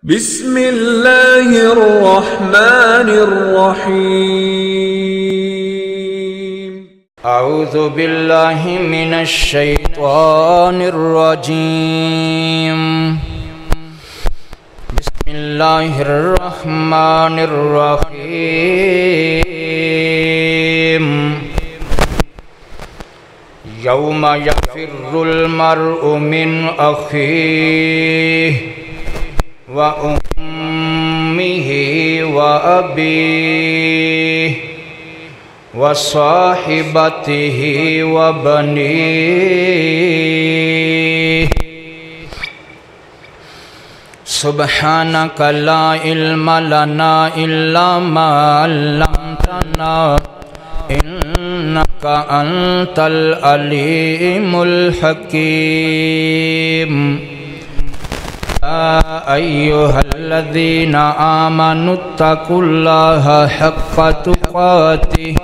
بسم اللہ الرحمن الرحیم اعوذ باللہ من الشیطان الرجیم بسم اللہ الرحمن الرحیم یوم یفر المرء من اخیہ وَأُمِّهِ وَأَبِيهِ وَصَاحِبَتِهِ وَبَنِيهِ سُبْحَانَكَ لَا عِلْمَ لَنَا إِلَّا مَا عَلَّمْتَنَا إِنَّكَ أَنْتَ الْعَلِيمُ الْحَكِيمُ أيها الذين آمنوا اتقوا الله حق تقاته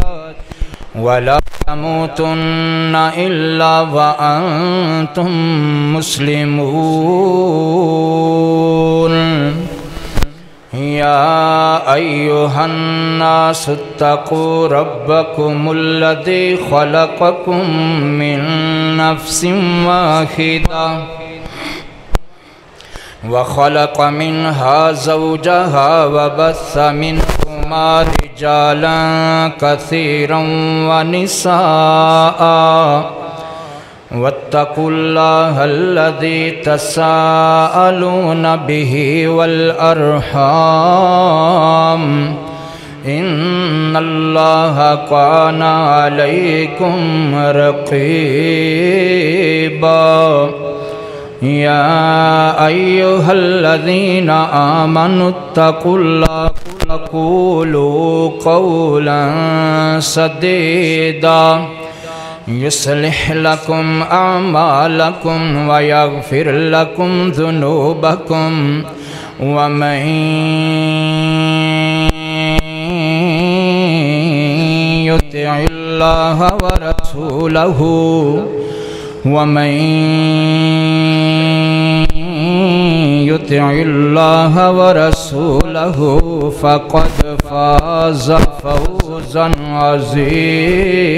ولا تموتن إلا وأنتم مسلمون يا أيها الناس اتقوا ربكم الذي خلقكم من نفس واحدة وخلق منها زوجها وبث منهما رجالا كثيرا ونساء واتقوا الله الذي تساءلون به والأرحام إن الله كان عليكم رقيبا يا أيها الذين آمنوا اتقوا الله وقولوا قولا سديدا يصلح لكم أعمالكم ويغفر لكم ذنوبكم ومن يطع الله ورسوله يطع الله ورسوله فقد فاز فوزا عظيما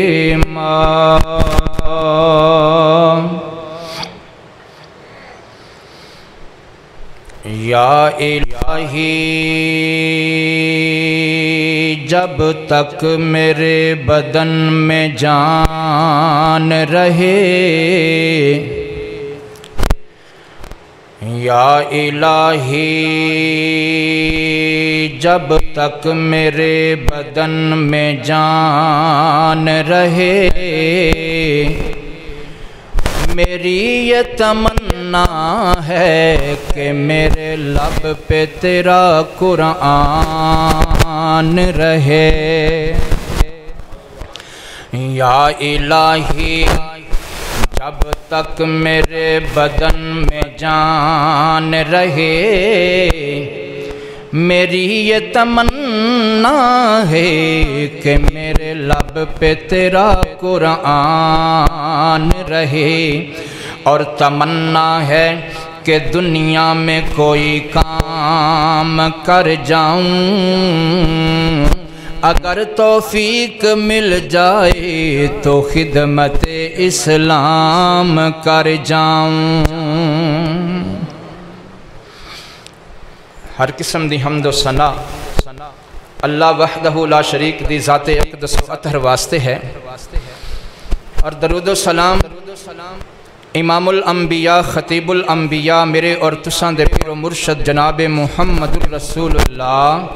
یا الہی جب تک میرے بدن میں جان رہے یا الہی جب تک میرے بدن میں جان رہے میری یہ تمنا ہے کہ میرے لب پہ تیرا قرآن رہے یا الہی جب تک میرے بدن میں جان رہے میری یہ تمنا ہے کہ میرے لب پہ تیرا قرآن رہے اور تمنا ہے کہ دنیا میں کوئی کام کر جاؤں اگر توفیق مل جائے تو خدمت اسلام کر جاؤں ہر قسم دی حمد و ثنا اللہ وحدہ لا شریک دی ذات اقدس و اطہر واسطے ہے اور درود و سلام امام الانبیاء خطیب الانبیاء میرے اور تساں دے پیر و مرشد جناب محمد الرسول اللہ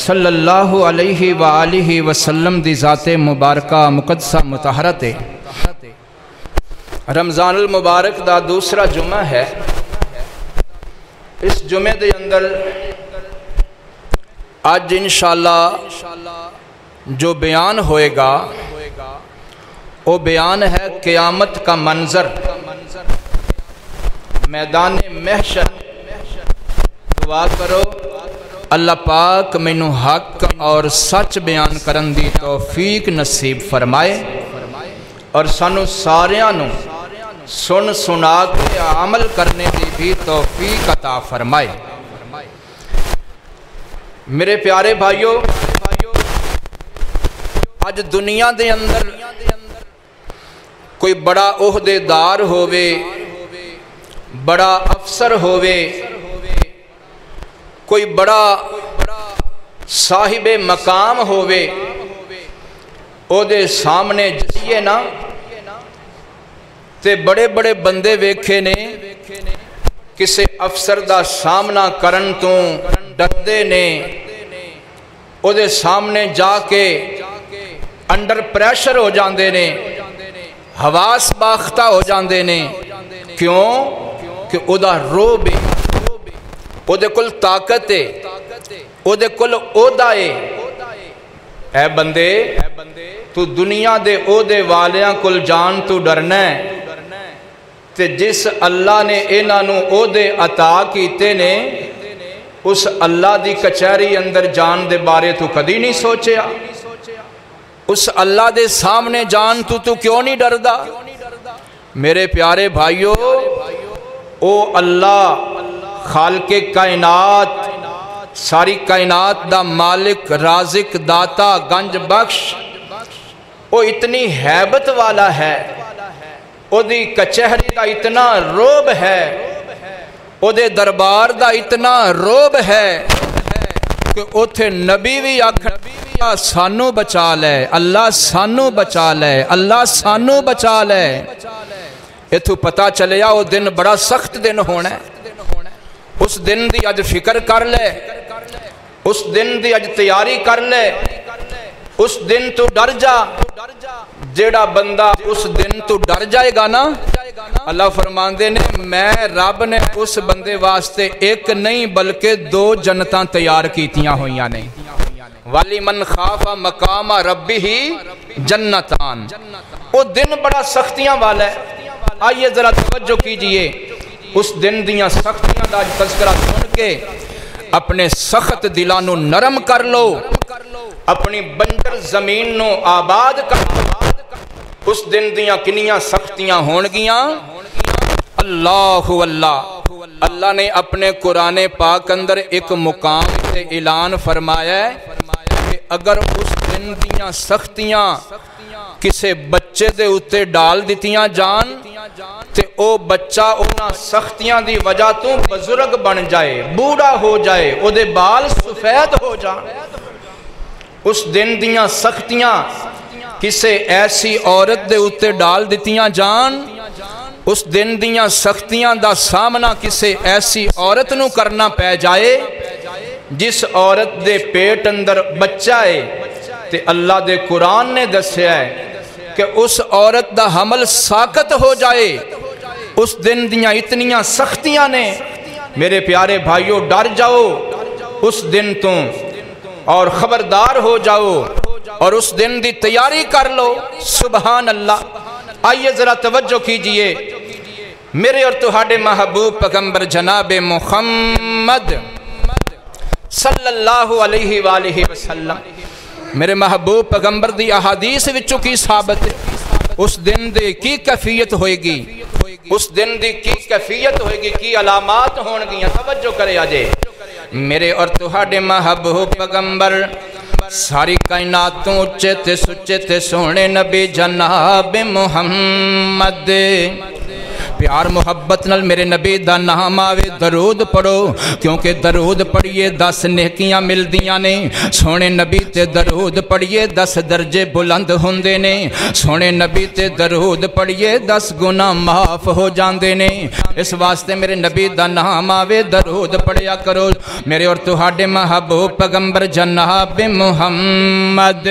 صلی اللہ علیہ وآلہ وسلم دی ذات مبارکہ مقدسہ مطہرت رمضان المبارک دا دوسرا جمعہ ہے اس جمعے دے اندر آج انشاءاللہ جو بیان ہوئے گا وہ بیان ہے قیامت کا منظر میدان محشر دعا کرو اللہ پاک مینو حق اور سچ بیان کرن دی توفیق نصیب فرمائے اور سانو ساریاں نو سن سنا کے عمل کرنے کی بھی توفیق عطا فرمائے۔ میرے پیارے بھائیو اج دنیا دے اندر کوئی بڑا عہدے دار ہووے بڑا افسر ہووے کوئی بڑا صاحب مقام ہووے او دے سامنے جائیے نا تے بڑے بڑے بندے ویکھے نے کسے افسر دا سامنا کرن تو ڈردے نے او دے سامنے جا کے انڈر پریشر ہو جاندے نے حواس باختہ ہو جاندے نے کیوں کہ او دا روب ہے او دے کل طاقت ہے او دے کل عہدہ ہے اے بندے تو دنیا دے عہدے والیاں کل جان تو ڈرنا ہے تے جس اللہ نے انہاں نوں عہدے عطا کیتے نے اس اللہ دی کچہری اندر جان دے بارے تو کدی نہیں سوچیا اس اللہ دے سامنے جان تو کیوں نہیں ڈردا میرے پیارے بھائیو او اللہ خالق کائنات ساری کائنات دا مالک رازق داتا گنج بخش او اتنی حیبت والا ہے او دی کچہری دا اتنا روب ہے او دے دربار دا اتنا روب ہے کہ اوتھے نبی بھی آکھن سانو بچا لے اللہ سانو بچا لے اللہ سانو بچا لے ایتھو پتا چلیا او دن بڑا سخت دن ہونا ہے اس دن دی اج فکر کر لے اس دن دی اج تیاری کر لے اس دن تو ڈر جا جیڑا بندہ اس دن تو ڈر جائے گا نا اللہ فرماندے نے میں رب نے اس بندے واسطے ایک نہیں بلکہ 2 جنتاں تیار کیتیاں ہوئیاں نے والی من خاف مقام ربی جنتان وہ دن بڑا سختیاں والا ہے آئیے ذرا توجہ کیجئے اس دن دیاں سختیاں دا تذکرہ سن کے اپنے سخت دلانو نرم کر لو اپنی بنجر زمین نو آباد کر لو اس دن دیاں کنیاں سختیاں ہونگیاں اللہ نے اپنے قرآن پاک اندر ایک مقام سے اعلان فرمایا ہے کہ اگر اس دن دیاں سختیاں کسے بچے دے اتے ڈال دیتیاں جان تے او بچہ اونا سختیاں دی وجہ تو بزرگ بن جائے بوڑھا ہو جائے او دے بال سفید ہو جان اس دن دیاں سختیاں کسے ایسی عورت دے اتے ڈال دیتیاں جان اس دن دیاں سختیاں دا سامنا کسے ایسی عورت نو کرنا پہ جائے جس عورت دے پیٹ اندر بچہ ہے تے اللہ دے قرآن نے دسیا ہے کہ اس عورت دا حمل ساکت ہو جائے اس دن دیاں اتنیاں سختیاں نے میرے پیارے بھائیو ڈر جاؤ اس دن تو اور خبردار ہو جاؤ اور اس دن دی تیاری کر لو سبحان اللہ آئیے ذرا توجہ کیجئے میرے اور تہاڈے محبوب پیغمبر جناب محمد صلی اللہ علیہ وآلہ وسلم میرے محبوب پیغمبر دی احادیث وچوں کی ثابت اس دن دی کی کیفیت ہوئے گی اس دن دی کی کیفیت ہوئے گی کی علامات ہون گیاں توجہ کرے آجے میرے اور تہاڈے محبوب پیغمبر ساری کائناتوں اچھے تے سچے تے سونے نبی جناب محمد پیار محبت نال میرے نبی دا نام آوے درود پڑھو کیونکہ درود پڑھئے 10 نیکیاں مل دیاں نے سونے نبی تے درود پڑھئے 10 درجے بلند ہوندے نے سونے نبی تے درود پڑھئے 10 گناہ معاف ہو جاندے نے اس واسطے میرے نبی دا نام آوے درود پڑھیا کرو میرے اور تہاڈے محبوب پیغمبر جناب محمد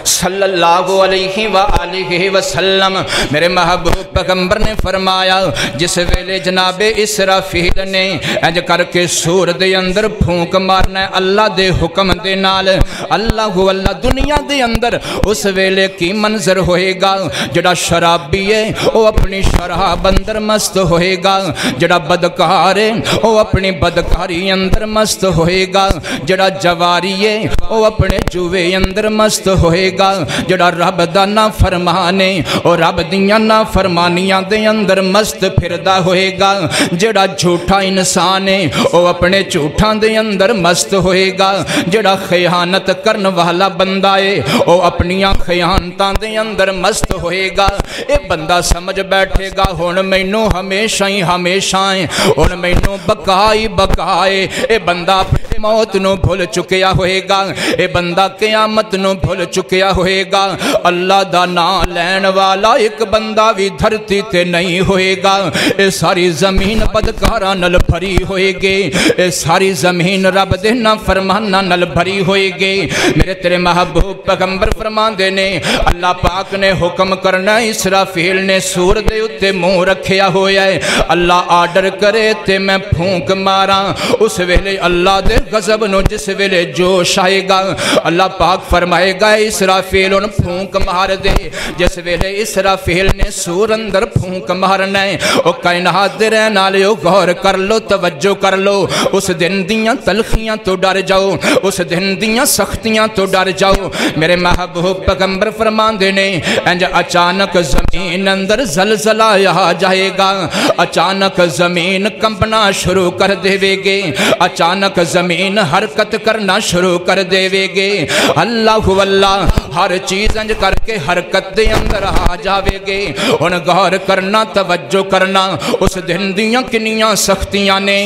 صلی اللہ علیہ وآلہ وسلم میرے محبوب پیغمبر نے فرمایا جس ویلے جناب اسرافیل نے انج کر کے سور دے اندر پھونک مارنا ہے اللہ دے حکم دے نال اللہ دنیا دے اندر اس ویلے کی منظر ہوئے گا جڑا شرابی ہے وہ اپنی شراب اندر مست ہوئے گا جڑا بدکار ہے وہ اپنی بدکاری اندر مست ہوئے گا جڑا جواری ہے وہ اپنے جوے اندر مست ہوئے گا جڑا رب دا نا فرمانے اور رب دیاں نا فرمانیاں دے اندر مست پھردا ہوئے گا جڑا جھوٹا انسان ہے وہ اپنے جھوٹاں دے اندر مست ہوئے گا جڑا خیانت کرن والا بندہ ہے وہ اپنیاں خیانتاں دے اندر مست ہوئے گا اے بندہ سمجھ بیٹھے گا ہن مینوں ہمیشہ ہی ہمیشہ ہے ہن مینوں بقائی بقائے اے بندہ موت نو بھول چکیا ہوئے گا اے بندہ قیامت نو بھول چکیا ہوئے گا اللہ دا نام لین والا ایک بندہ بھی دھرتی تے نہیں ہوئے گا اے ساری زمین بدکاراں نال بھری ہوئے گی اے ساری زمین رب دے نا فرمانا نال بھری ہوئے گی میرے تیرے محبوب پیغمبر فرماندے نے اللہ پاک نے حکم کرنا اسرافیل نے سور دے اتے منہ رکھیا ہویا ہے اللہ آرڈر کرے تے میں پھونک ماراں اس ویلے اللہ دے غضب نو جس ویلے جوش آئے گا اللہ پاک فرمائے گا اسرافیل ان پھونک مار دے جس ویلے اسرافیل نے سور اندر پھونک مارنا ہے او کائنات دے رہن والے غور کر لو توجہ کر لو اس دن دیاں تلخیاں تو ڈر جاؤ اس دن دیاں سختیاں تو ڈر جاؤ میرے محبوب پیغمبر فرماندے نے انج اچانک زمین اندر زلزلہ آ جائے گا اچانک زمین کمپنا شروع کر دے گے اچانک زمین حرکت کرنا شروع کر دے گے اللہ واللہ ہر چیز انج کر کے حرکت دے اندر آ جاوے گے ان غور کرنا توجہ کرنا اس دن دیاں کنیاں سختیاں نے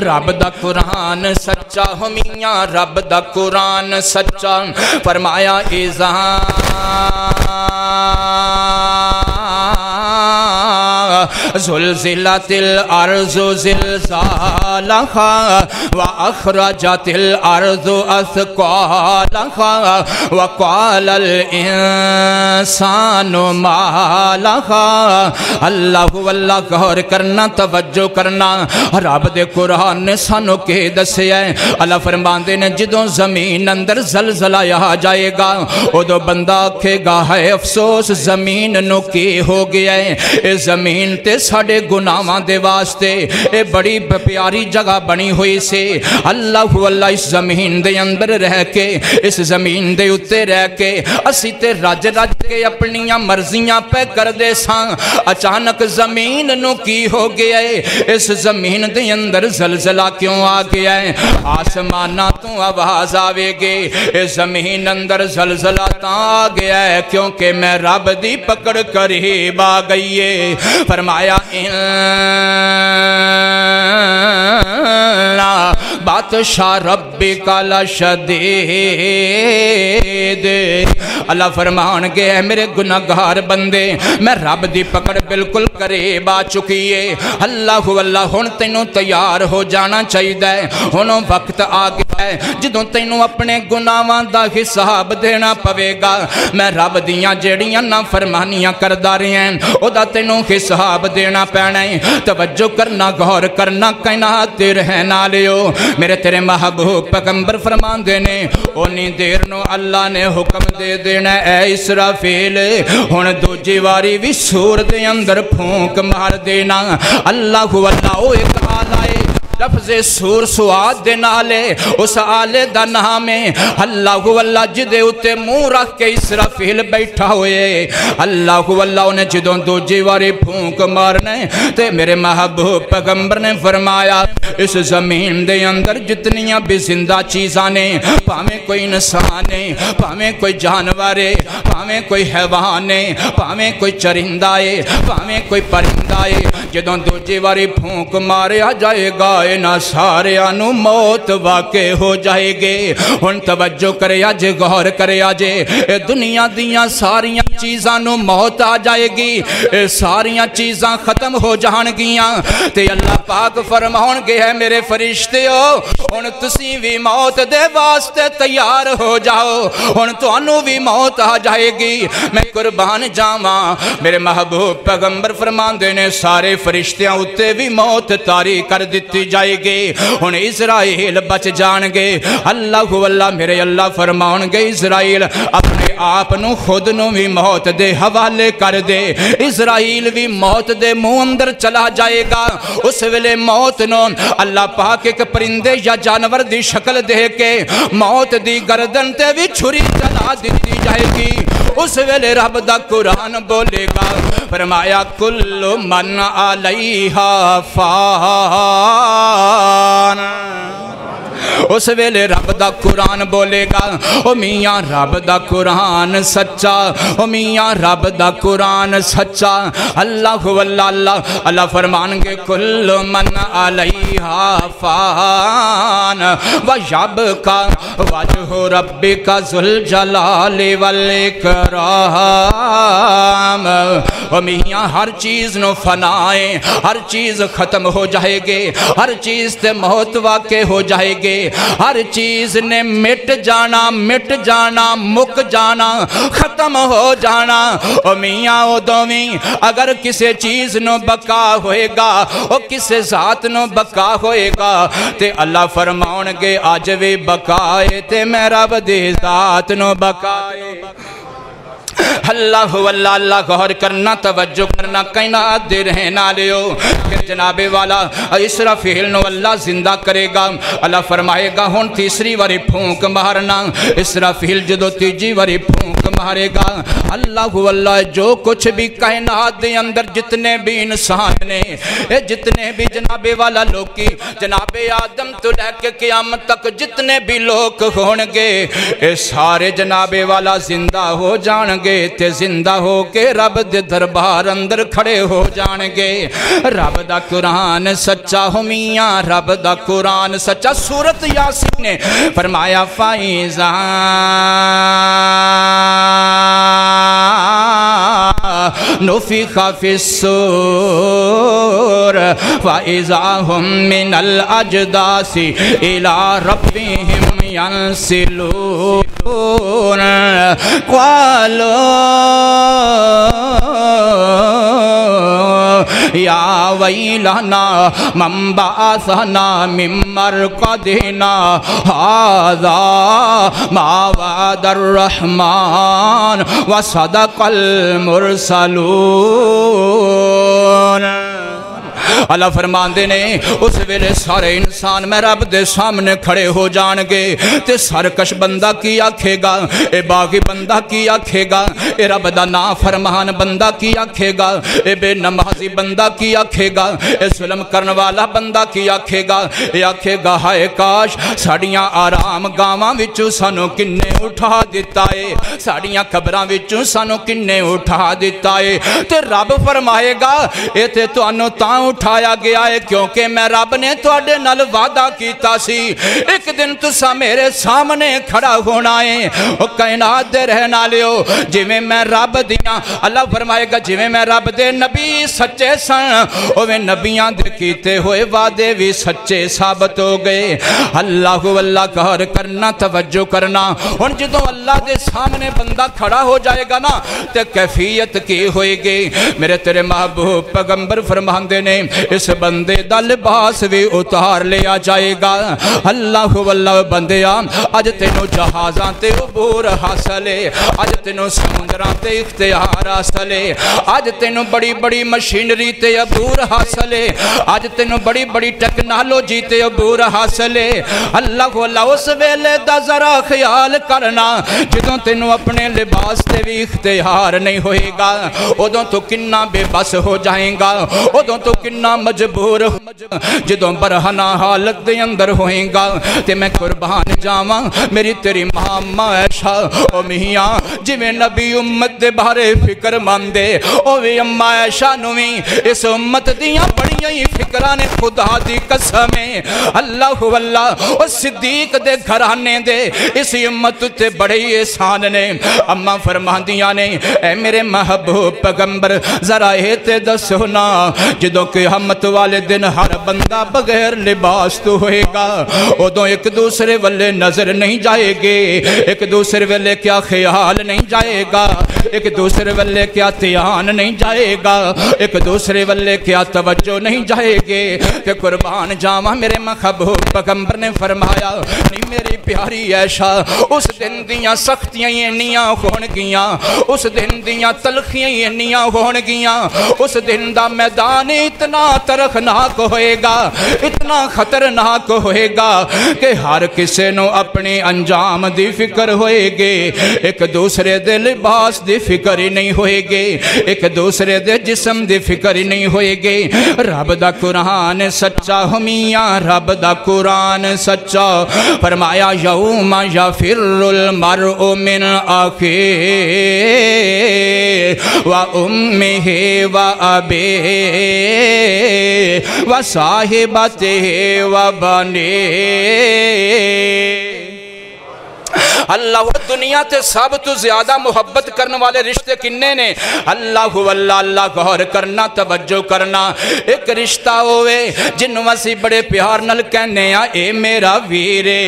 رب دا قرآن سچا ہو میاں رب دا قرآن سچا فرمایا زلزلت الارض زلزالها واخرجت الارض اثقالها وقال الانسان ما لها اللہ واللہ غور کرنا توجہ کرنا رب دے قرآن نے سانو کہ دسیا ہے اللہ فرماندے نے جدوں زمین اندر زلزلہ آ جائے گا ادو بندہ آکھے گا ہے افسوس زمین نو کی ہو گیا ہے اے زمین تے ساڑے گناہاں دے واسطے اے بڑی پیاری جگہ بنی ہوئی سے اللہ واللہ اس زمین دے اندر رہ کے اس زمین دے اتے رہ کے اسی تے رج رج کے اپنیاں مرضیاں پہ کر دے ساں اچانک زمین نو کی ہو گیا ہے اس زمین دے اندر زلزلہ کیوں آ گیا ہے آسمانہ تو آواز آوے گے اس زمین اندر زلزلہ تا آ گیا ہے کیونکہ میں رب دی پکڑ قریب آ گئی ہے فرمایا بادشاہ ربک لشدید اللہ فرمان گے میرے گناہگار بندے میں رب دی پکڑ بالکل قریب آ چکی ہے اللہ واللہ ہن تینوں تیار ہو جانا چاہیے ہن وقت آ گیا ہے جدوں تینوں اپنے گناہاں دا حساب دینا پوے گا میں رب دیاں جیڑیاں نا فرمانیاں کردا رہے ہیں او دا تینوں حساب دینا پینا ہے توجہ کرنا غور کرنا کائنات تے رہن والیو میرے تیرے محبوب پیغمبر فرماندے نے اونی دیر نو اللہ نے حکم دے دینا اے اسرافیل ہن دوجی واری بھی سور دے اندر پھونک مار دینا اللہ واللہ او ایک آلہ لفظ سور سواد دے نالے اس آلے دا نام ہے اللہ واللہ جدے اتے منہ رکھ کے اسرافیل بیٹھا ہوئے اللہ واللہ انہیں جدوں دوجی واری پھونک مارنے تے میرے محبوب پیغمبر نے فرمایا اس زمین دے اندر جتنیاں بھی زندہ چیزانے پامیں کوئی انسانے پامیں کوئی جانورے پامیں کوئی حیوانے پامیں کوئی چرندائے پامیں کوئی پرندائے جدوں دوجی واری پھونک مارے آ جائے گا اینا سارے آنو موت واقع ہو جائے گے ان توجہ کرے آجے غور کرے آجے دنیا دیاں ساریاں چیزانو موت آ جائے گی ساریاں چیزاں ختم ہو جان گیاں تے اللہ پاک فرماؤں گے ہے میرے فرشتے ہو ان تسی بھی موت دے واسطے تیار ہو جاؤ ان تو انو بھی موت آ جائے گی میں قربان جاواں میرے محبوب پیغمبر فرمان دینے سارے فرشتیاں اتے بھی موت تاری کر دیتی جائے گی ہن اسرائیل بچ جان گے اللہ واللہ میرے اللہ فرماؤں گے اسرائیل اپنے آپ نو خود نو بھی موت دے حوالے کر دے اسرائیل بھی موت دے منہ اندر چلا جائے گا اس ویلے موت نو اللہ پاک ایک پرندے یا جانور دی شکل دے کے موت دی گردن تے بھی چھری چلا دیتی جائے گی اس ویلے رب دا قرآن بولے گا فرمایا کل من علیہا فان اس ویلے رب دا قرآن بولے گا او میاں رب دا قرآن سچا او میاں رب دا قرآن سچا اللہ واللہ اللہ فرمان گے کل من علیہا فان ویبقا وجہ ربک ذوالجلال والاکرام او میاں ہر چیز نو فنائے ہر چیز ختم ہو جائے گے ہر چیز تے موت واقع ہو جائے گے ہر چیز نے مٹ جانا مک جانا ختم ہو جانا او میاں او دوویں اگر کسے چیز نو بقا ہوئے گا او کسے ذات نو بقا ہوئے گا تے اللہ فرماؤں گے آج بھی بقائے تے میں رب دی ذات نو بقائے اللہ واللہ اللہ غور کرنا توجہ کرنا کائنات دے رہنا لیو کہ جناب والا اسرافیل نو اللہ زندہ کرے گا اللہ فرمائے گا ہون تیسری واری پھونک مارنا اسرافیل جدو تیجی واری پھونک مارے گا اللہ واللہ جو کچھ بھی کائنات دے اندر جتنے بھی انسان نے جتنے بھی جناب والا لوگ کی جناب آدم تو لے کے قیامت تک جتنے بھی لوگ ہونگے سارے جناب والا زندہ ہو جانگے تے زندہ ہو کے رب دے دربار اندر کھڑے ہو جانگے رب دا قرآن سچا ہو میاں رب دا قرآن سچا سورت یاسین نے فرمایا فائزہ نفخ فی الصور فائزہ ہم من الاجداث الى ربهم ينسلون قالوا یا ویلنا من بعثنا من مرقدنا هذا ما وعد الرحمن وصدق المرسلون اللہ فرمان دینے اس ویلے سارے انسان میں رب دے سامنے کھڑے ہو جانگے تے سرکش بندہ کی آکھے گا اے باغی بندہ کی آکھے گا اے رب دا نافرمان بندہ کی آکھے گا اے بے نمازی بندہ کی آکھے گا اے ظلم کرن والا بندہ کی آکھے گا اے آکھے گا ہائے کاش ساڑیاں آرام گاواں وچوں سانو کنے اٹھا دیتا ہے ساڑیاں قبراں وچوں سانو کنے اٹھا دیتا ہے تے رب فرمائے گا اے تے تو انو تاں اٹھایا گیا ہے کیونکہ میں رب نے تواڈے نال وعدہ کیتا سی ایک دن تسا میرے سامنے کھڑا ہونا ہے او کائنات دے رہنا لیو جویں میں رب دیاں اللہ فرمائے گا جویں میں رب دے نبی سچے سن اویں نبیاں دے کیتے ہوئے وعدے بھی سچے ثابت ہو گئے اللہ واللہ قہر کرنا توجہ کرنا ہن جدوں اللہ دے سامنے بندہ کھڑا ہو جائے گا نا تے کیفیت کی ہوئے گی میرے تیرے محبوب پیغمبر فرماندے نے اس بندے دا لباس بھی اتار لیا جائے گا اللہ واللہ بندیاں اج تینو جہازاں تے عبور حاصلے اج تینو سمندراں تے اختیار حاصلے اج تینو بڑی بڑی مشینری تے عبور حاصلے اج تینو بڑی بڑی ٹیکنالوجی تے عبور حاصلے اللہ واللہ اس ویلے دا ذرا خیال کرنا جدوں تینو اپنے لباس تے بھی اختیار نہیں ہوئے گا ادوں تو کنا بے بس ہو جائیں گا ادوں تو کنا مجبور جدوں برہنہ حالت دے اندر ہوئیں گا تے میں قربان جاواں میری تیری ماں عائشہ او میاں جویں نبی امت دے بارے فکر مندے او وی اماں عائشہ نویں اس امت دیاں بڑیاں ہی فکراں نے خدا دی قسمیں اللہ واللہ او صدیق دے گھرانے دے اس امت تے بڑے احسان نے اماں فرماندیاں نے اے میرے محبوب پیغمبر ذرا اے تے دسو نا جدوں قیامت والے دن ہر بندہ بغیر لباس تو ہوئے گا ادوں ایک دوسرے والے نظر نہیں جائے گے ایک دوسرے والے کیا خیال نہیں جائے گا ایک دوسرے والے کیا دھیان نہیں جائے گا، ایک دوسرے والے کیا توجہ نہیں جائے گے کہ قربان جاواں میرے محبوب پیغمبر نے فرمایا نہیں میری پیاری عائشہ اس دن دیاں سختیاں انیاں ہون گیاں، اس دن دیاں تلخیاں انیاں ہون گیاں، اس دن دا میدان اتنا ترخناک ہوئے گا، اتنا خطرناک ہوئے گا کہ ہر کسے نو اپنی انجام دی فکر ہوئے گے، ایک دوسرے دے لباس دی فکر ہی نہیں ہوئے گے، ایک دوسرے دے جسم دی فکر ہی نہیں ہوئے گے۔ رب دا قرآن سچا ہمیاں، رب دا قرآن سچا، فرمایا یوم یفر المرء من اخیہ و امہ و ابیہ و صاحبتہ و بنیہ۔ اللہ وہ دنیا تے سب تو زیادہ محبت کرنے والے رشتے کنے نے؟ اللہ واللہ، اللہ غور کرنا، توجہ کرنا۔ ایک رشتہ ہوئے جنوں اسی بڑے پیار نال کہنے ہیں اے میرا ویرے،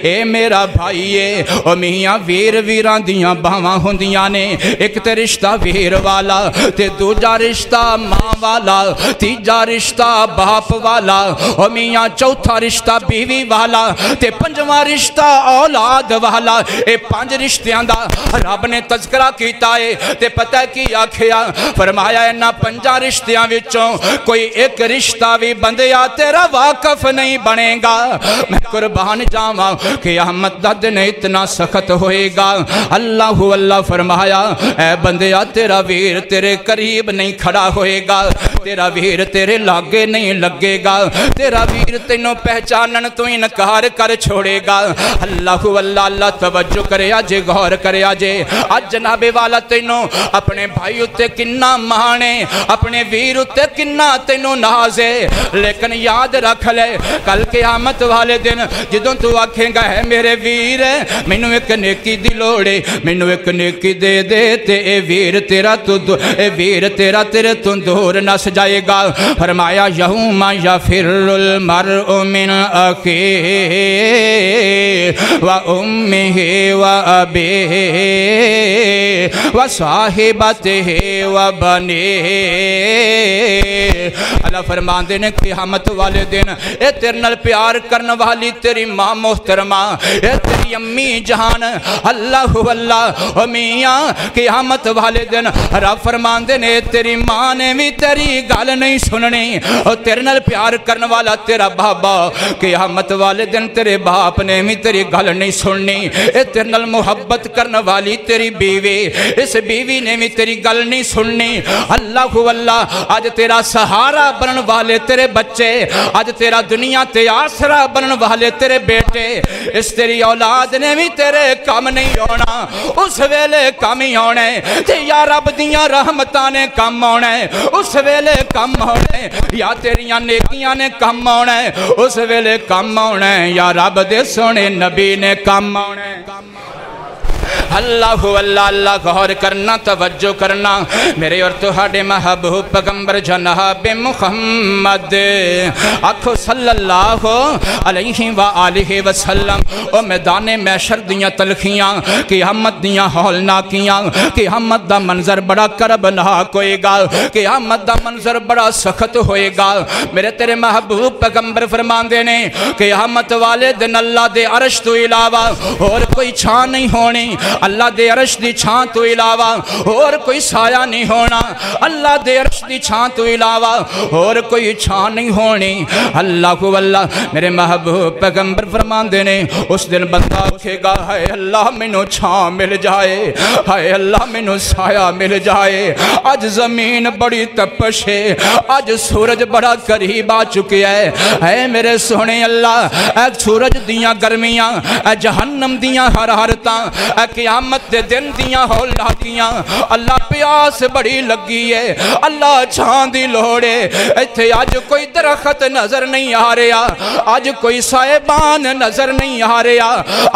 اے میرا بھائیے، او میاں ویر ویران دیاں باواں ہوندیاں نے، ایک تے رشتہ ویر والا تے دوجا رشتہ ماں والا، تیجا رشتہ باپ والا، او میاں چوتھا رشتہ بیوی والا تے پنجواں رشتہ اولاد والا۔ اے پانچ رشتیاں دا رب نے تذکرہ کیتا ہے تے پتہ کی آکھیا، فرمایا انہاں پنجاں رشتیاں وچوں کوئی ایک رشتہ بھی بندیا تیرا واقف نہیں بنے گا۔ میں قربان جاواں قیامت دا دن اتنا سخت ہوئے گا، اللہ اللہ فرمایا اے بندیا تیرا ویر تیرے قریب نہیں کھڑا ہوئے گا، تیرا ویر تیرے لاگے نہیں لگے گا، تیرا ویر تینوں پہچانن تو انکار کر چھوڑے گا۔ اللہ اللہ اللہ توجہ کرے آجے، غور کرے آجے، آج جناب والا تینوں اپنے بھائی اتے کننا مانے، اپنے ویر اتے کننا تینوں نازے، لیکن یاد رکھ لے کل قیامت والے دن جدوں تو آکھیں گا ہے میرے ویر مینوں ایک نیکی دی لوڑے، مینوں ایک نیکی دے دے تے اے ویر تیرا تیرے تو دور نس جائے گا۔ فرمایا یوم یفر المرء من اخیہ و امہ و ابیہ و صاحبتہ و بنیہ۔ اللہ فرماندے نے قیامت والے دن اے تیرے نال پیار کرن والی تیری ماں محترمہ، اے تیری امی جان، اللہ اللہ او میاں قیامت والے دن رب فرماندے نے تیری ماں نے بھی تیری گل نہیں سننی، اور تیرے نال پیار کرن والا تیرا بابا قیامت والے دن تیرے باپ نے بھی تیری گل نہیں سننی، اے تیرے نال محبت کرن والی تیری بیوی، اس بیوی نے بھی تیری گل نہیں سننی۔ اللہ اللہ آج تیرا سہارا بنن والے تیرے بچے، آج تیرا دنیا تے آسرا بنن والے تیرے بیٹے، اس تیری اولاد نے بھی تیرے کام نہیں ہونا، اس ویلے کام ہی ہونے تے یا رب دیاں رحمتاں نے کام ہونے، اس ویلے کام ہونے یا تیریاں نیکیاں نے کام ہونے، اس ویلے کام ہونے یا رب دے سونے نبی نے کام ہونے۔ اللہ اللہ اللہ غور کرنا، توجہ کرنا، میرے اور تہاڈے محبوب پیغمبر جناب محمد آکھو صلی اللہ علیہ وآلہ وسلم، او میدان محشر دیاں تلخیاں، قیامت دیاں ہولناکیاں، قیامت دا منظر بڑا کربناک ہوئے گا، قیامت دا منظر بڑا سخت ہوئے گا۔ میرے تیرے محبوب پیغمبر فرماندے نے قیامت والے دن اللہ دے عرش تو علاوہ اور کوئی چھان نہیں ہونی، اللہ دے عرش دی چھان تو علاوہ اور کوئی سایہ نہیں ہونا، اللہ دے عرش دی چھان تو علاوہ اور کوئی چھان نہیں ہونی۔ اللہ اللہ میرے محبوب پیغمبر فرماندے نے اس دن بندہ کہے گا ہائے اللہ مینوں چھان مل جائے، ہائے اللہ مینوں سایہ مل جائے، آج زمین بڑی تپش ہے، آج سورج بڑا قریب آ چکے ہے، اے میرے سونے اللہ اے سورج دیاں گرمیاں، اے جہنم دیاں حرارتاں، اے قیامت دے دن دیاں ہولناکیاں، اللہ پیاس بڑی لگی ہے، اللہ چھان دی لوڑے، ایتھے آج کوئی درخت نظر نہیں آ رہا، آج کوئی سائبان نظر نہیں آ رہا،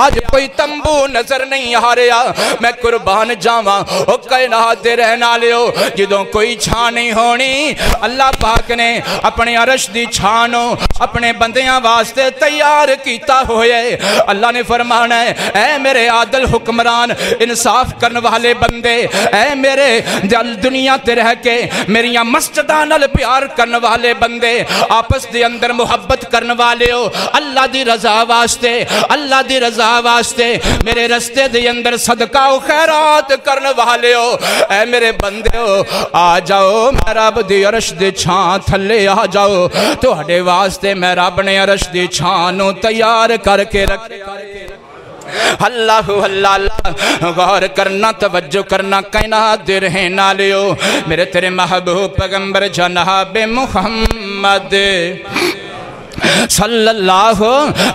آج کوئی تمبو نظر نہیں آ رہا۔ میں قربان جاواں او کائنات دے رہنا لیو جدوں کوئی چھان نہیں ہونی، اللہ پاک نے اپنے عرش دی چھانوں اپنے بندیاں واسطے تیار کیتا ہوئے۔ اللہ نے فرمانا ہے اے میرے عادل حکمران مسلمان انصاف کرن والے بندے اے میرے دل دنیا تے رہ کے میریاں مسجداں نال پیار کرن والے بندے آپس دے اندر محبت کرن والے ہو اللہ دی رضا واسطے اللہ دی رضا واسطے میرے رستے دے اندر صدقہ و خیرات کرن والے ہو اے میرے بندے ہو آ جاؤ میں رب دی عرش دی چھاں تھلے آ جاؤ تہاڈے واسطے میں رب نے عرش دی چھاں نو تیار کر کے رکھے اللہ اللہ غور کرنا توجہ کرنا کائنات دے رہنے والےو میرے تیرے محبوب پیغمبر جناب محمد صلی اللہ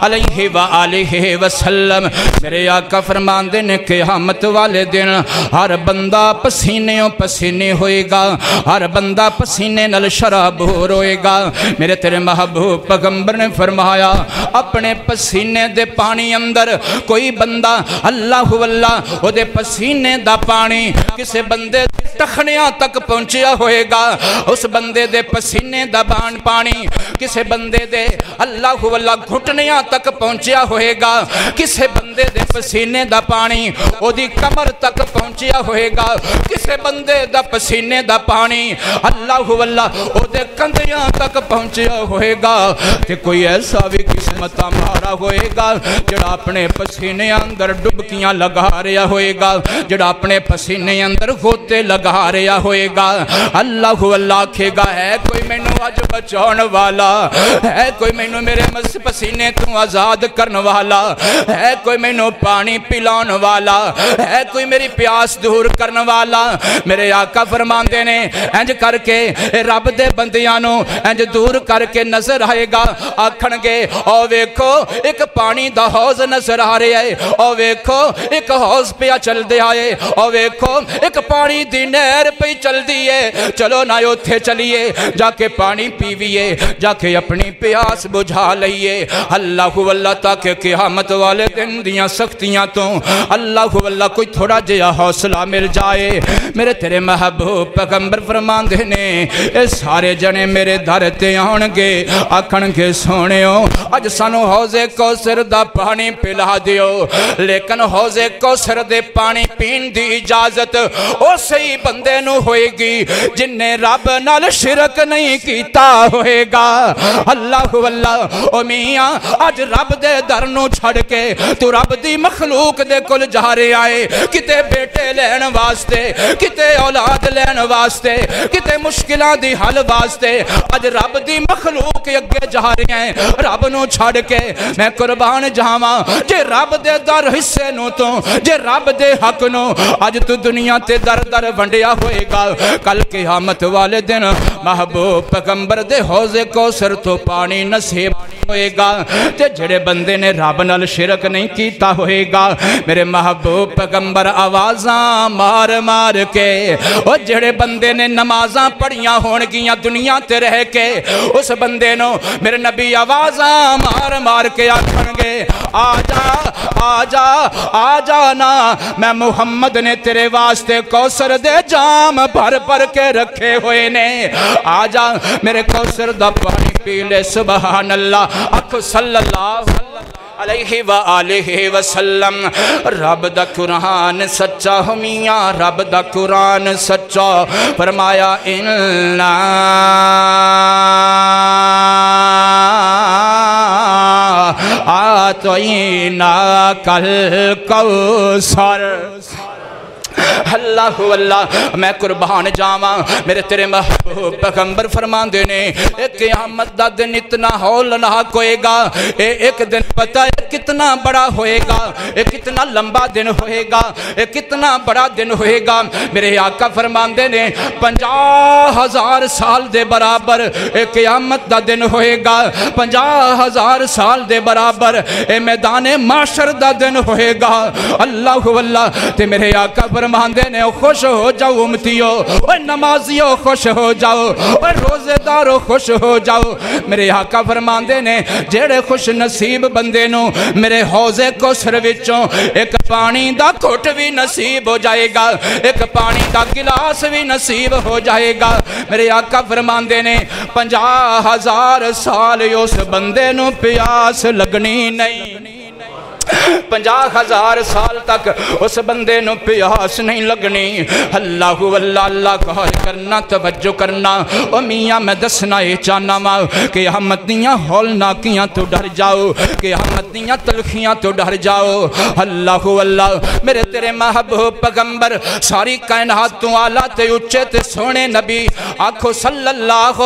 علیہ وآلہ وسلم میرے آقا فرماندے نے قیامت والے دن ہر بندہ پسینے پسینے ہوئے گا ہر بندہ پسینے نل شرابور ہوئے گا میرے تیرے محبوب پیغمبر نے فرمایا اپنے پسینے دے پانی اندر کوئی بندہ اللہ واللہ وہ دے پسینے دا پانی کسے بندے ٹخنیاں تک پہنچیا ہوئے گا اس بندے دے پسینے دا پانی کسے بندے دے اللہ واللہ گھٹنیاں تک پہنچیا ہوئے گا کسے بندے دے پسینے دا پانی او دی کمر تک پہنچیا ہوئے گا کسے بندے دا پسینے دا پانی اللہ واللہ او دے کندیاں تک پہنچیا ہوئے گا کہ کوئی ایسا بھی قسمت ہمارا ہوئے گا جڑا اپنے پسینے اندر ڈبکیاں لگا رہا ہوئے گا جڑا اپنے پسینے اندر غوطے لگا رہا ہوئے گا اللہ واللہ کہے گا ہے کوئی میں نو آج بچان والا ہے کوئی میں نو میرے پسینے تو آزاد کرن والا ہے کوئی میں نو پانی پلان والا ہے کوئی میری پیاس دور کرن والا میرے آقا فرماندے نے انج کر کے رب دے بندیانو انج دور کر کے نظر آئے گا آکھن گے او ویکھو ایک پانی دا حوض نظر آ رہے ہے او ویکھو ایک حوض پیا چل دے آئے او ویکھو ایک پانی دی نہر پہ چل دیئے چلو نہ اوتھے چلیے جا کے پانی پیویے جا کے اپنی پیاس بجھا لئیے اللہ واللہ تاکہ قیامت والے دن دیاں سختیاں تو اللہ واللہ کوئی تھوڑا جیا حوصلہ مل جائے میرے تیرے محبوب پیغمبر فرماندے نے اے سارے جنے میرے در تے آنگے آکھن کے سونےو اج سانو حوض کوثر دا پانی پلا دیو لیکن حوض کوثر دے پانی پین دی اجازت او صحیح بندے نو ہوئے گی جن نے رب نال شرک نہیں کیتا ہوئے گا اللہ واللہ او میاں آج رب دے در نو چھڑ کے تو رب دی مخلوق دے کل جا رہے آئے کتے بیٹے لین واسطے کتے اولاد لین واسطے کتے مشکلہ دی حل واسطے آج رب دی مخلوق اگے جا رہے ہیں رب نو چھڑ کے میں قربان جاواں جے رب دے در حصے نو تو جے رب دے حق نو آج تو دنیا تے در در ونڈیا ہوئے گا کل قیامت والے دن محبوب پیغمبر دے حوض کوثر تو پانی نصیب ہوئے گا تے جڑے بندے نے رب نال شرک نہیں کیتا ہوئے گا میرے محبوب پیغمبر آوازاں مار مار کے او جڑے بندے نے نمازاں پڑھیاں ہونگیاں دنیا تے رہ کے اس بندے نو میرے نبی آوازاں مار مار کے آکھن گے آجا آجا آجا نا میں محمد نے تیرے واسطے کوثر دے جام بھر بھر کے رکھے ہوئے نے آجا میرے کوثر دا پانی پی لے سبحان اللہ اکھو صلی اللہ علیہ وآلہ وسلم رب دا قرآن سچا ہو میاں رب دا قرآن سچا فرمایا اِنَّا آتَيْنَاكَ الْكَوْثَرَ اللہ اللہ میں قربان جاواں میرے تیرے محبوب پیغمبر فرمان دینے ایک قیامت دا دن اتنا ہولناک ہوئے گا ایک دن پتہ ہے کتنا بڑا ہوئے گا کتنا لمبا دن ہوئے گا کتنا بڑا دن ہوئے گا میرے آقا فرمان دینے 50,000 سال دے برابر قیامت دا دن ہوئے گا 50,000 سال دے برابر میدان معاشر دا دن ہوئے گا اللہ واللہ تے میرے آقا فرمان دینے خوش ہو جاؤ امتیو نمازیو خوش ہو جاؤ روزے دارو خوش ہو جاؤ میرے آقا فرمان دینے جیڑے خوش نصیب بندے نو میرے حوضے کوثر وچوں ایک پانی دا گھٹ بھی نصیب ہو جائے گا ایک پانی دا گلاس بھی نصیب ہو جائے گا میرے آقا فرمان دینے 50,000 سال اس بندے نو پیاس لگنی نہیں 50,000 سال تک اس بندے نو پیاس نہیں لگنی۔ اللہ اللہ اللہ غور کرنا، توجہ کرنا۔ او میاں میں دسنا یہ چاہنا ماں کہ قیامت دیاں ہولناکیاں تو ڈر جاؤ، قیامت دیاں تلخیاں تو ڈر جاؤ۔ اللہ اللہ میرے تیرے محبوب پیغمبر ساری کائنات تو اعلیٰ تے اچے تے سونے نبی آنکھو صلی اللہ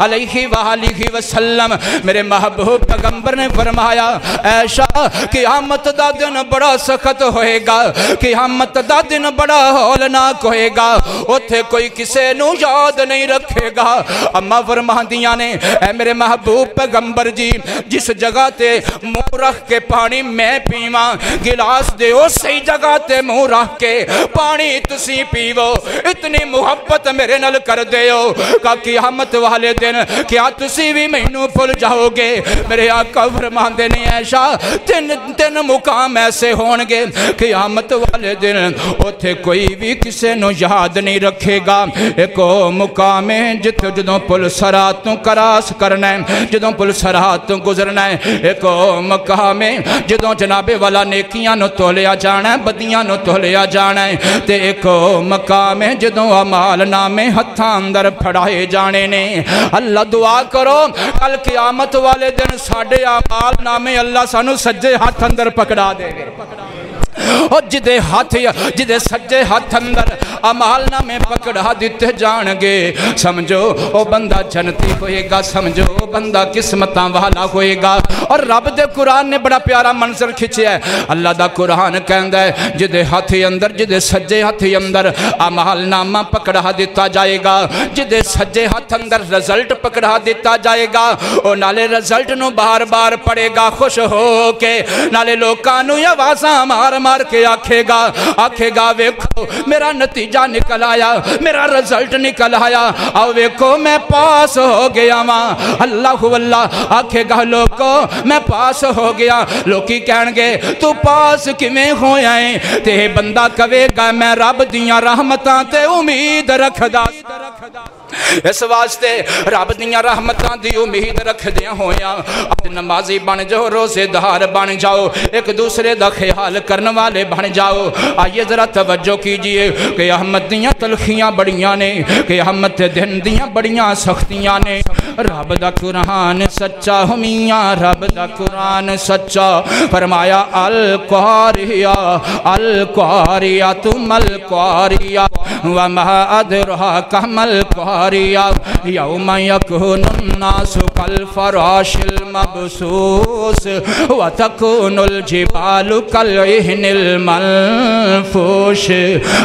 علیہ وآلہ وسلم میرے محبوب پیغمبر نے فرمایا عائشہ قیامت دا دن بڑا سخت ہوئے گا، قیامت دا دن بڑا ہولناک ہوئے گا، اتھے کوئی کسے نو یاد نہیں رکھے گا۔ اما فرماندیاں نے اے میرے محبوب پیغمبر جی جس جگہ تے منہ رکھ کے پانی میں پیواں گلاس دے اسی جگہ تے منہ رکھ کے پانی تسی پیو، اتنی محبت میرے نل کر دیو کہ قیامت والے دن کیا تسی بھی مینوں بھول جاؤ گے۔ میرے آقا فرماندے نے عائشہ تین مقام ایسے ہونگے قیامت والے دن اتھے کوئی بھی کسے نو یاد نہیں رکھے گا۔ ایک مقام ہے جتھے جدوں پل سراتوں کراس کرنا ہے، جدوں پل سراتوں گزرنا ہے۔ ایک مقام ہے جدوں جناب والا نیکیاں نو تولیا جانا ہے، بدیاں نو تولیا جانا ہے۔ تے ایک مقام ہے جدوں اعمال نامے ہتھاں اندر پھڑائے جانے نے۔ اللہ دعا کرو کل قیامت والے دن ساڑھے اعمال نامے اللہ سانو سجے ہاتھ اندر پکڑا دے گے، اور جدے سجے ہاتھ اندر اعمال نامے پکڑا دیتے جان گے، سمجھو او بندہ جنتی ہوئے گا، سمجھو او بندہ قسمتاں والا ہوئے گا۔ اور رب دے قرآن نے بڑا پیارا منظر کھچیا ہے۔ اللہ دا قرآن کہندا ہے جدے ہاتھی اندر جدے سجے ہاتھی اندر اعمال نامہ پکڑا دیتا جائے گا، جدے سجے ہاتھ اندر رزلٹ پکڑا دیتا جائے گا، او نالے رزلٹ نو بار بار پڑے گا خوش ہو کے، نالے لوکانو یا واساں مار کے آکھے گا ویکھو میرا نتیجہ نکل آیا، میرا رزلٹ نکل آیا، آو ویکھو میں پاس ہو گیا ماں۔ اللہ اللہ آکھے گا لوکو میں پاس ہو گیا، لوکی کہن گے تو پاس کمیں ہویا ہے، تے بندہ کہے گا میں رب دیاں رحمتاں تے امید رکھ دا۔ اس واسطے رب دیاں رحمتاں دی امید رکھ دیا ہویا اپنے نمازی بن جاؤ، روزے دار بن جاؤ، ایک دوسرے دا خیال کرنے والے بن جاؤ۔ آئیے ذرا توجہ کیجئے کہ قیامت دیاں تلخیاں بڑیاں نے، قیامت دن دیاں بڑیاں سختیاں نے۔ رب دا قرآن سچا ہمیاں، رب دا قرآن سچا، فرمایا القاریہ القاریہ تم القاریہ وما ادراک مل قاریہ یوم یکون الناس کالفراش المبثوث وتکون الجبال کالعہن المنفوش۔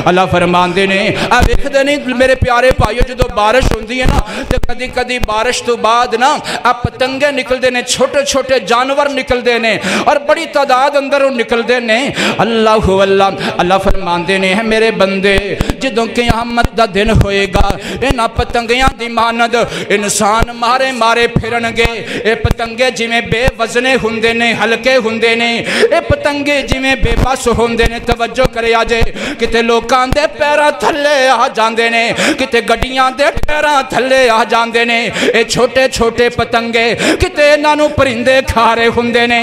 اللہ فرماندے نے اب ایک دن میرے پیارے بھائیو جدو بارش ہوندی ہے نا تے کدی کدی بارش تو بعد نا اب پتنگے نکل دے نے، چھوٹے چھوٹے جانور نکل دے نے اور بڑی تعداد اندر نکل دے نے۔ اللہ اللہ فرماندے نے ہے میرے بندے جدوں قیامت دا دن ہوئے گا انہاں پتنگیاں دی مانند انسان مارے مارے پھرن گے۔ اے پتنگے جویں بے وزنے ہوندے نے، ہلکے ہوندے نے، اے پتنگے جویں بے بس ہوندے نے۔ توجہ کرے آجے کتے لوکاں دے پیراں تھلے آ جاندے نے، کتے گڈیاں دے پیراں تھلے آ جاندے نے۔ اے چھوٹے چھوٹے پتنگے کتے انہاں نوں پرندے کھا رہے ہوندے نے۔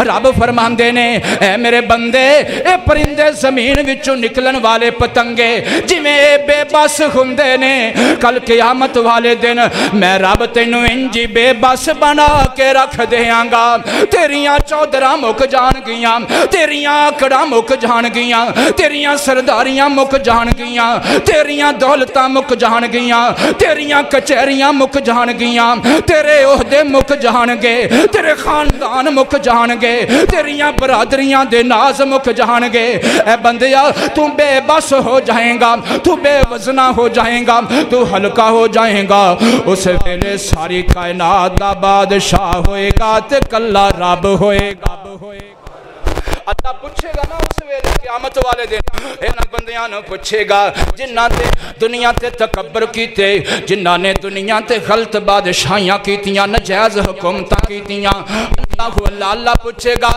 رب فرماندے نے اے میرے بندے اے پرندے زمین وچوں نکلن والے پتنگے جویں بے بس ہوندے نے، کل قیامت والے دن میں رب تینوں انجی بے بس بنا کے رکھ دیاں گا۔ تیریاں چودراں مک جان گیاں، تیریاں آکڑاں مک جان گیاں، تیریاں سرداریاں مک جان گیاں، تیریاں دولتاں مک جان گیاں، تیریاں کچہریاں مک جان گیاں، تیرے عہدے مک جان گے، تیرے خاندان مک جان گے، تیریاں برادریاں دے ناز مک جان گے۔ اے بندیا تو بے بس ہو جائیں گا، تو بے وزنہ ہو جائیں گا، تو ہلکا ہو جائیں گا۔ اس ویلے ساری کائنات دا بادشاہ ہوئے گا تے کلا رب ہوئے گا۔ اللہ پوچھے گا نا اس ویلے قیامت والے دن انہاں بندیاں نوں پوچھے گا جنہاں تے دنیا تے تکبر کیتے، جنہاں نے دنیا تے غلط بادشاہیاں کیتیاں، ناجائز حکومتاں کیتیاں، اللہ پوچھے گا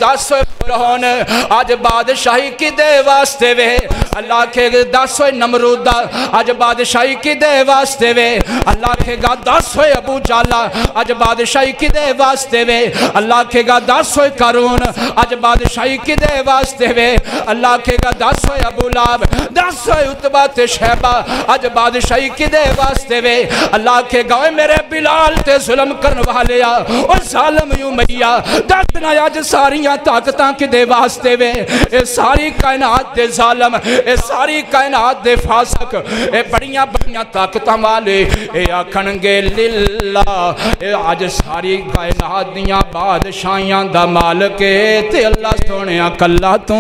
دس فرعون آج بادشاہی کی دے واسطے وے اللہ کہے گا دس نمرود آج بادشاہی کی دے واسطے وے اللہ کہے گا دس ابو جہل آج بادشاہی کی دے واسطے وے اللہ کہے گا دس قارون آج بادشاہی کی دے واسطے وے اللہ کہے گا دس ابو لہب دس عتبہ تے شیبہ آج بادشاہی کی دے واسطے وے اللہ کہے گا میرے بلال تے ظلم کرن والے او ظالم امیہ دس نہ آج ساریاں طاقتاں کی دے واسطے وے اے ساری کائنات دے ظالم اے ساری کائنات دے فاسق اے بڑیاں بڑیاں طاقتاں والے اے آکھن گے للہ اے آج ساری کائنات دیاں بادشاہیاں دا مالک تے اللہ سونیا کلا تو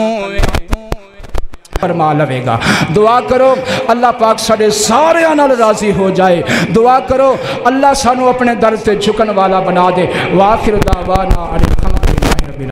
فرما لوے گا دعا کرو اللہ پاک سارے سارے نال راضی ہو جائے دعا کرو اللہ سانو اپنے در تے جھکن والا بنا دے وآخر دعوانا